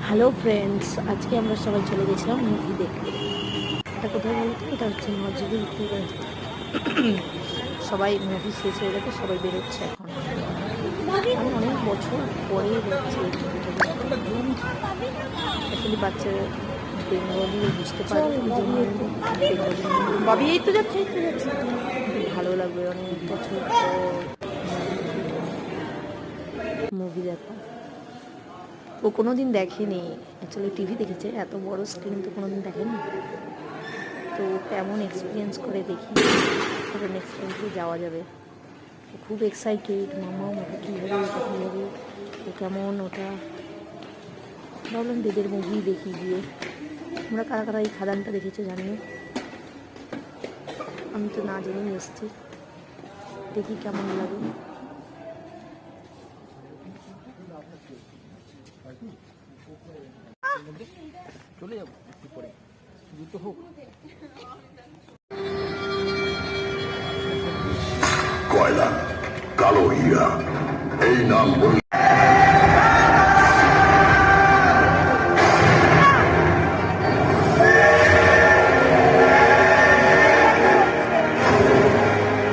Hello friends, আজকে আমরা সবাই চলে গেছিলাম মুভি দেখতে। এটা কোথায় বলতো? এটা হচ্ছে মসজিদের থেকে সবাই মুভি শেষ হয়ে গেছে, সবাই বেরোচ্ছে এখন। আমি অনেক বছর পরে দেখছি এই মুভিটা। অ্যাকচুয়ালি বাচ্চারা বেঙ্গলিও বুঝতে পারে, ভাবি এই তো যাচ্ছে ভালো লাগবে অনেক বছর পর মুভি দেখা। ও কোনো দিন দেখেনি, অ্যাকচুয়ালি টিভি দেখেছে, এত বড় স্ক্রিন তো কোনো দিন দেখেনি। তো কেমন এক্সপিরিয়েন্স করে দেখি, তবে নেক্সট টাইমে যাওয়া যাবে। ও খুব এক্সাইটেড, মামা ওটা কী হবে, ওটা কী হবে, ও কেমন ওটা। ভাবলাম দেদের মুভি দেখি গিয়ে। আমরা কারা কারা এই খাদানটা দেখেছে জানিও, আমি তো না জেনেই এসছি, দেখি কেমন লাগে। চলে যাবো একটু পরে, দ্রুত হোক। কয়লা, কালো হীরা, এই নাম বললে